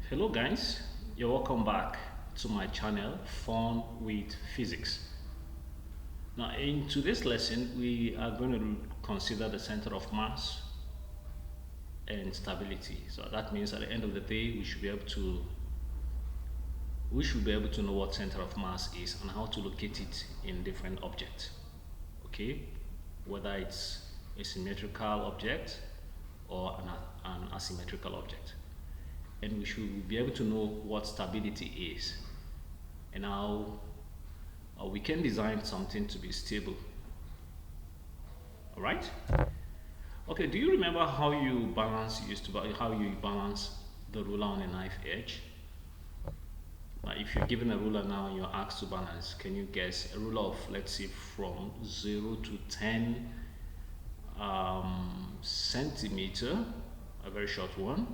Hello guys, you're welcome back to my channel Fun with Physics. Now in today's lesson we are going to consider the center of mass and stability. So that means at the end of the day we should be able to know what center of mass is and how to locate it in different objects. Okay? Whether it's a symmetrical object or an asymmetrical object. And we should be able to know what stability is and how we can design something to be stable. All right. Okay. Do you remember how you balance the ruler on a knife edge? Now, if you're given a ruler now and you're asked to balance, can you guess a ruler of, let's say, from 0 to 10 centimeter, a very short one?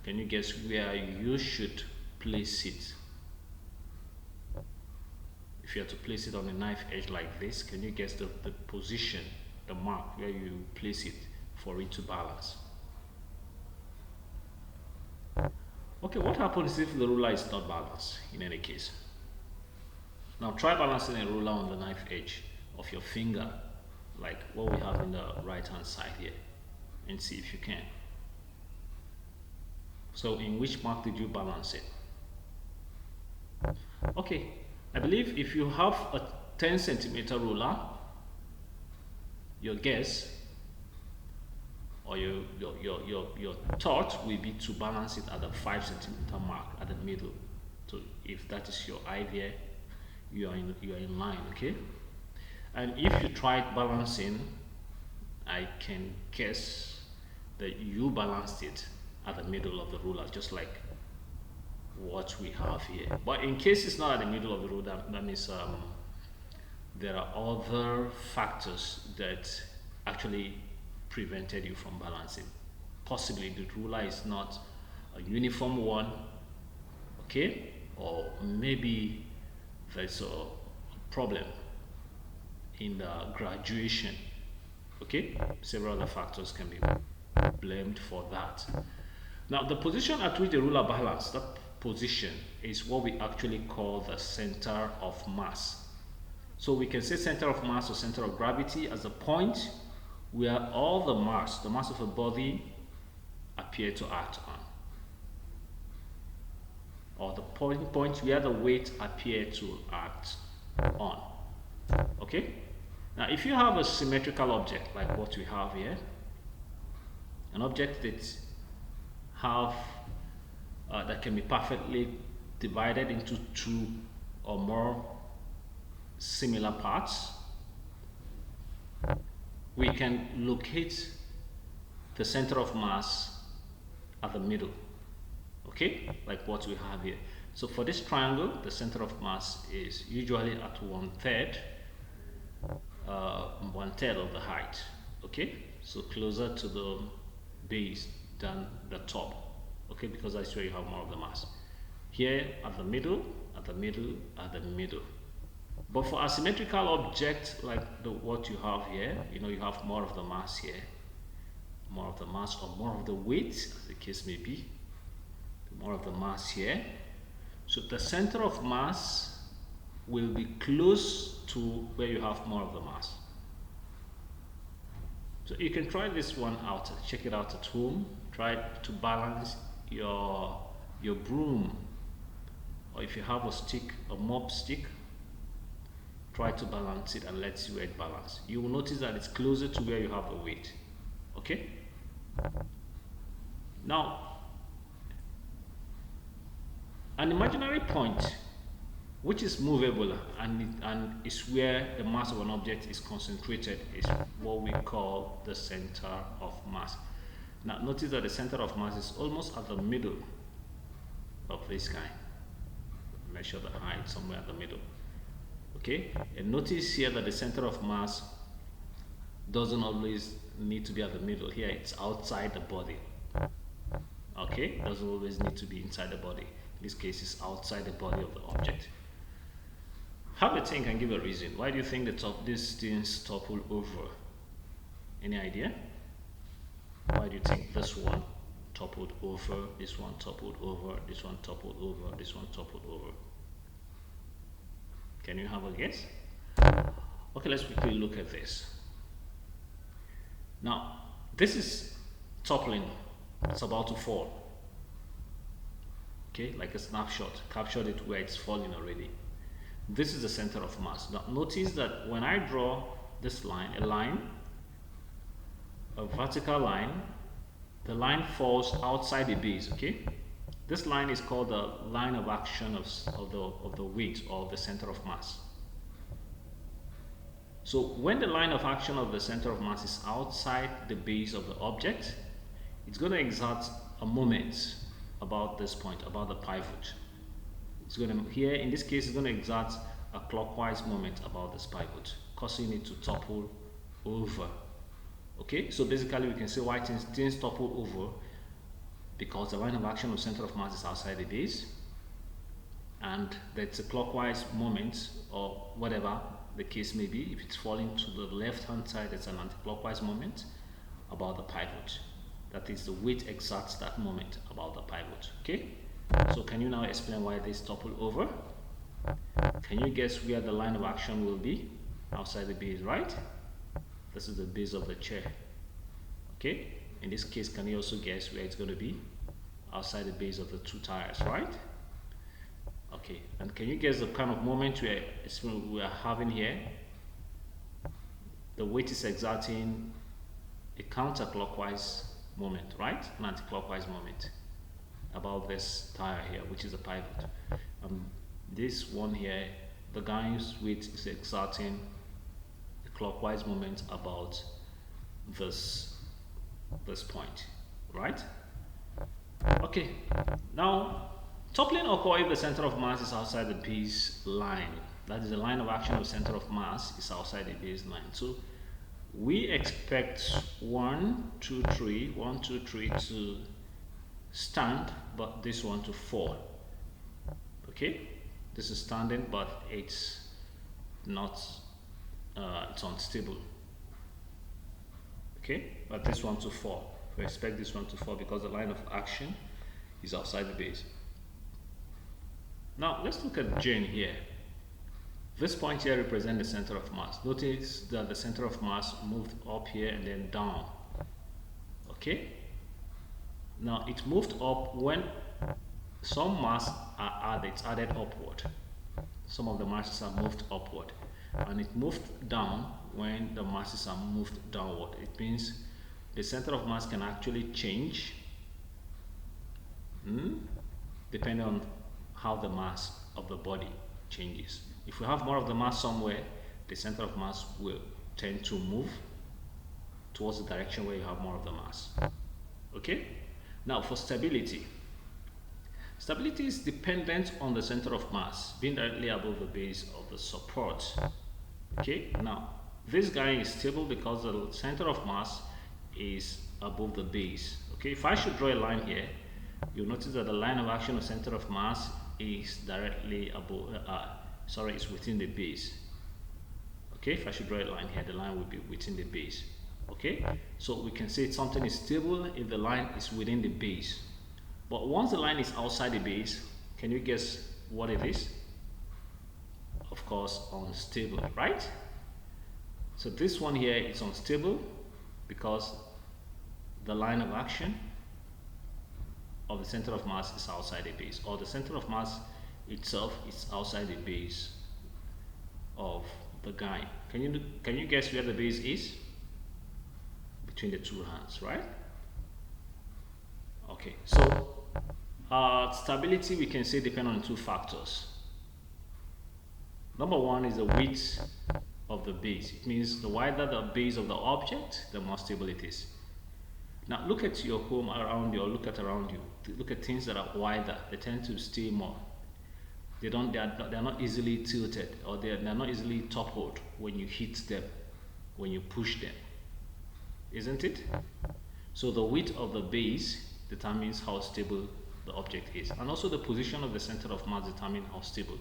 Can you guess where you should place it? If you have to place it on a knife edge like this, can you guess the position, the mark where you place it for it to balance? Okay, what happens if the ruler is not balanced in any case? Now try balancing a ruler on the knife edge of your finger, like what we have in the right hand side here, and see if you can. So in which mark did you balance it? Okay, I believe if you have a 10 centimeter ruler, your guess or your thought will be to balance it at the 5 centimeter mark at the middle. So if that is your idea, you are in line, okay? And if you tried balancing, I can guess that you balanced it at the middle of the ruler, just like what we have here. But in case it's not at the middle of the ruler, that means there are other factors that actually prevented you from balancing. Possibly the ruler is not a uniform one, okay? Or maybe there's a problem in the graduation, okay? Several other factors can be blamed for that. Now, the position at which the ruler balanced, that position is what we actually call the center of mass. So we can say center of mass or center of gravity as a point where all the mass of a body appear to act on. Or the point where the weight appear to act on. Okay? Now, if you have a symmetrical object like what we have here, an object that can be perfectly divided into two or more similar parts, we can locate the center of mass at the middle, okay, like what we have here. So for this triangle, the center of mass is usually at one third of the height, okay, so closer to the base than the top, okay, because that's where you have more of the mass. Here at the middle, at the middle, at the middle. But for asymmetrical objects like what you have here, you have more of the mass here, more of the mass or more of the weight, as the case may be, more of the mass here. So the center of mass will be close to where you have more of the mass. So you can try this one out, check it out at home. Try to balance your broom, or if you have a stick, a mop stick, try to balance it and let's see where it balances. You will notice that it's closer to where you have the weight. Okay? Now, an imaginary point which is movable and is where the mass of an object is concentrated is what we call the center of mass. Now notice that the center of mass is almost at the middle of this guy. Measure the height somewhere at the middle. Okay, and notice here that the center of mass doesn't always need to be at the middle. Here it's outside the body. Okay, doesn't always need to be inside the body. In this case, it's outside the body of the object. Have a think and give a reason. Why do you think these things topple over? Any idea? Why do you think this one toppled over, this one toppled over, this one toppled over, this one toppled over. Can you have a guess? Okay, let's quickly look at this. Now, this is toppling. It's about to fall. Okay, like a snapshot. Captured it where it's falling already. This is the center of mass. Now, notice that when I draw this line, a vertical line, the line falls outside the base. Okay, this line is called the line of action of the weight or the center of mass. So when the line of action of the center of mass is outside the base of the object, it's going to exert a moment about this point, about the pivot. It's going to, here in this case, it's going to exert a clockwise moment about this pivot, causing it to topple over. Okay, so basically we can say why things topple over, because the line of action of center of mass is outside the base, and that's a clockwise moment, or whatever the case may be. If it's falling to the left hand side, it's an anti-clockwise moment about the pivot. That is, the weight exerts that moment about the pivot. Okay, so can you now explain why this topple over? Can you guess where the line of action will be? Outside the base, right? This is the base of the chair. Okay, in this case, can you also guess where it's going to be? Outside the base of the two tires, right? Okay, and can you guess the kind of moment we are having here? The weight is exerting a counterclockwise moment, right? An anti-clockwise moment about this tire here, which is a pivot. This one here, the guy's weight is exerting a clockwise moment about this point, right? Okay, now toppling occurs if the center of mass is outside the base line. That is, the line of action of center of mass is outside the base line. So we expect 1, 2, 3 to stand, but this one to fall. Okay, this is standing, but it's not, it's unstable. Okay, but this one to fall. We expect this one to fall because the line of action is outside the base. Now let's look at Jane here. This point here represents the center of mass. Notice that the center of mass moved up here and then down. Okay, now it moved up when some mass are added. It's added upward. Some of the masses are moved upward, and it moved down when the masses are moved downward. It means the center of mass can actually change depending on how the mass of the body changes. If we have more of the mass somewhere, the center of mass will tend to move towards the direction where you have more of the mass. Okay, now for stability. Stability is dependent on the center of mass being directly above the base of the support. Okay, now this guy is stable because the center of mass is above the base. Okay, if I should draw a line here, you'll notice that the line of action of center of mass is directly above, it's within the base. Okay, if I should draw a line here, the line will be within the base. Okay, so we can say something is stable if the line is within the base. But once the line is outside the base, can you guess what it is? Of course, unstable, right? So this one here is unstable because the line of action of the center of mass is outside the base, or the center of mass itself is outside the base of the guy. Can you guess where the base is? Between the two hands, right? Okay, so stability we can say depend on two factors. Number one is the width of the base. It means the wider the base of the object, the more stable it is. Now look at your home around you, or look at around you. Look at things that are wider. They tend to stay more. They're not easily tilted, or they're not easily toppled when you hit them, when you push them, isn't it? So the width of the base determines how stable the object is, and also the position of the center of mass determines how stable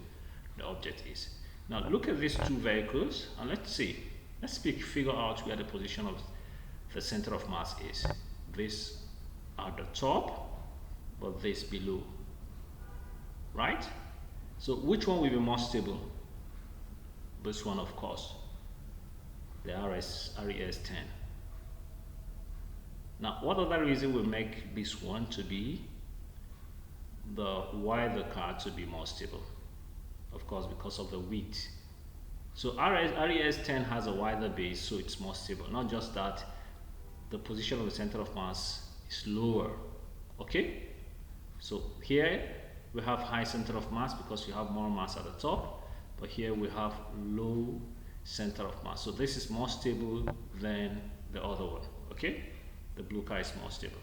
the object is. Now look at these two vehicles and let's figure out where the position of the center of mass is. This at the top, but this below, right? So which one will be more stable? This one, of course, the RES10. Now, what other reason will make this one to be why the car to be more stable? Of course, because of the width. So RES10 has a wider base, so it's more stable. Not just that, the position of the center of mass is lower. Okay, so here we have high center of mass because you have more mass at the top, but here we have low center of mass. So this is more stable than the other one. Okay, the blue car is more stable.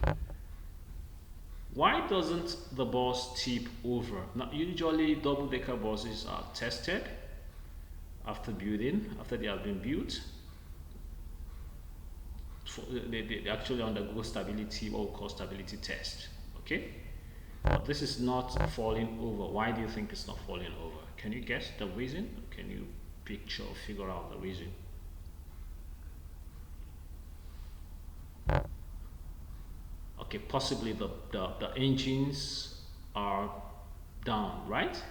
Why doesn't the bus tip over? Now, usually double-decker buses are tested after they have been built. They actually undergo stability, what we call stability test. Okay, but this is not falling over. Why do you think it's not falling over? Can you guess the reason? Can you picture or figure out the reason? Okay, possibly the engines are down, right?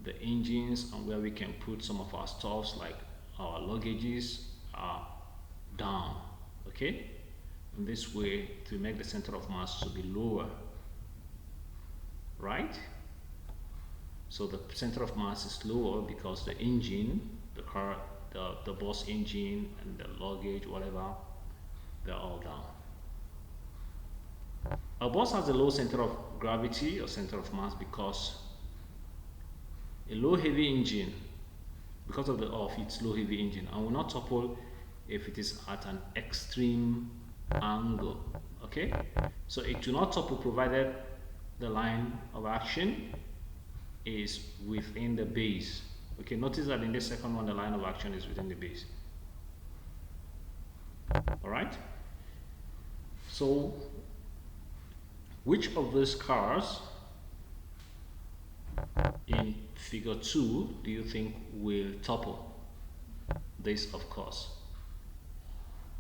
The engines and where we can put some of our stuffs like our luggages are down. Okay, in this way to make the center of mass to be lower, right? So the center of mass is lower because the engine, the car, the bus engine and the luggage, whatever, they're all down. A bus has a low center of gravity or center of mass because a low heavy engine, because of its low heavy engine, and will not topple if it is at an extreme angle. Okay, so it will not topple provided the line of action is within the base. Okay, notice that in this second one the line of action is within the base. All right, so which of these cars in figure 2 do you think will topple? This, of course.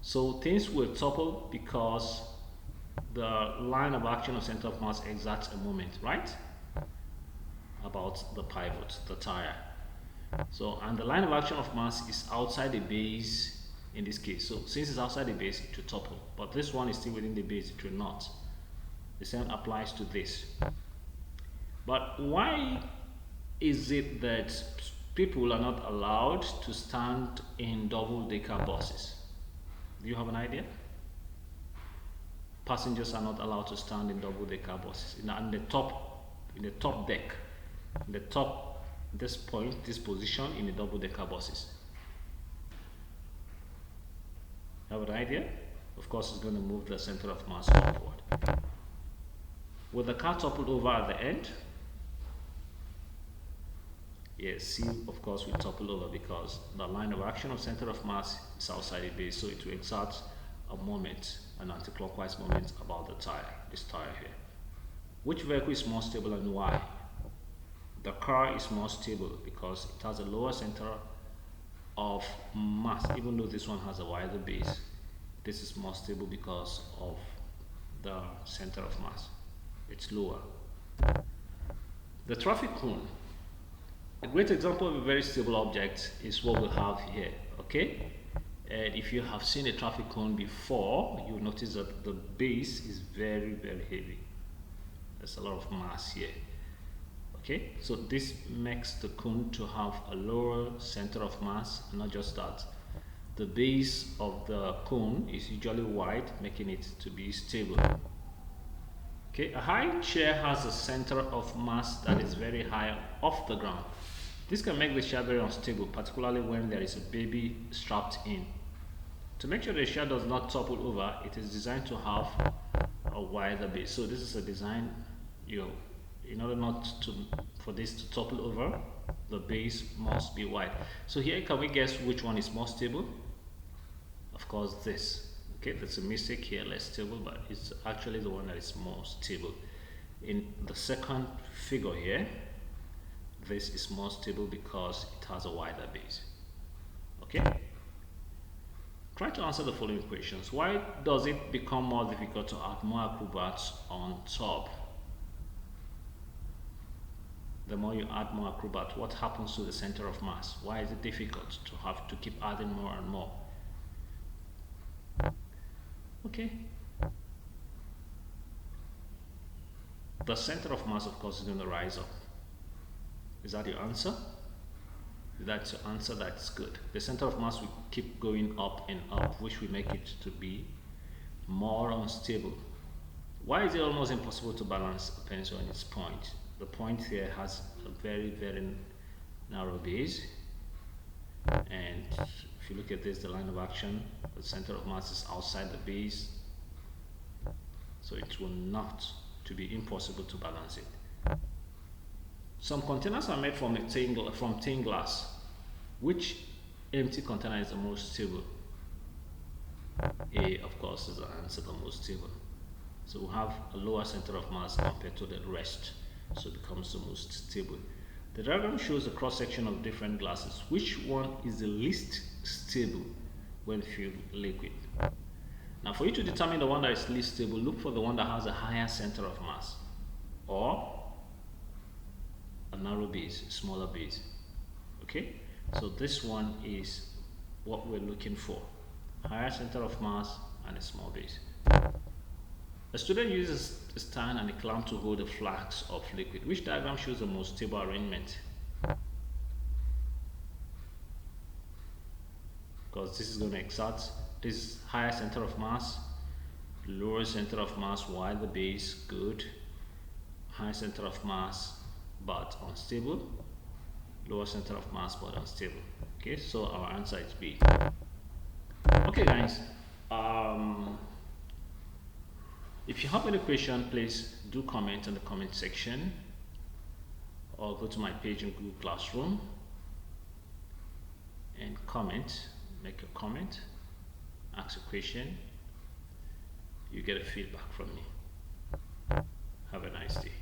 So things will topple because the line of action of center of mass exerts a moment, right? About the pivot, the tire. So, and the line of action of mass is outside the base in this case. So since it's outside the base, it will topple. But this one is still within the base, it will not. The same applies to this. But why is it that people are not allowed to stand in double-decker buses? Do you have an idea? Passengers are not allowed to stand in double-decker buses. In the top deck, in the top, this position in the double-decker buses. Have an idea? Of course, it's going to move the center of mass upward. Will the car topple over at the end? Yes, C of course will topple over because the line of action of center of mass is outside the base, so it will exert a moment, an anti-clockwise moment about the tire, this tire here. Which vehicle is more stable and why? The car is more stable because it has a lower center of mass, even though this one has a wider base. This is more stable because of the center of mass. It's lower. The traffic cone. A great example of a very stable object is what we have here, okay? And if you have seen a traffic cone before, you'll notice that the base is very, very heavy. There's a lot of mass here, okay? So this makes the cone to have a lower center of mass, and not just that. The base of the cone is usually wide, making it to be stable. Okay, a high chair has a center of mass that is very high off the ground. This can make the chair very unstable, particularly when there is a baby strapped in. To make sure the chair does not topple over, it is designed to have a wider base. So this is a design, in order for this to topple over, the base must be wide. So here, can we guess which one is more stable? Of course, this. Okay, there's a mistake here, less stable, but it's actually the one that is more stable. In the second figure here, this is more stable because it has a wider base. Okay, Try to answer the following questions. Why does it become more difficult to add more acrobats on top? The more you add more acrobat, what happens to the center of mass? Why is it difficult to have to keep adding more and more? Okay. The center of mass, of course, is going to rise up. Is that your answer? If that's your answer, that's good. The center of mass will keep going up and up, which will make it to be more unstable. Why is it almost impossible to balance a pencil on its point? The point here has a very, very narrow base, and if you look at this, the line of action, the center of mass is outside the base, so it will not to be impossible to balance it. Some containers are made from thin glass. Which empty container is the most stable? A, of course, is the answer, the most stable. So we have a lower center of mass compared to the rest, so it becomes the most stable. The diagram shows a cross section of different glasses. Which one is the least stable when filled liquid? Now, for you to determine the one that is least stable, look for the one that has a higher center of mass or a narrow base, smaller base. Okay, so this one is what we're looking for: higher center of mass and a small base. A student uses a stand and a clamp to hold a flask of liquid. Which diagram shows the most stable arrangement? Because this is going to exert this higher center of mass, lower center of mass, while the base, good. High center of mass but unstable, lower center of mass but unstable. Okay, so our answer is B. Okay, guys. If you have any question, please do comment in the comment section or go to my page in Google Classroom and comment, make a comment, ask a question. You get a feedback from me. Have a nice day.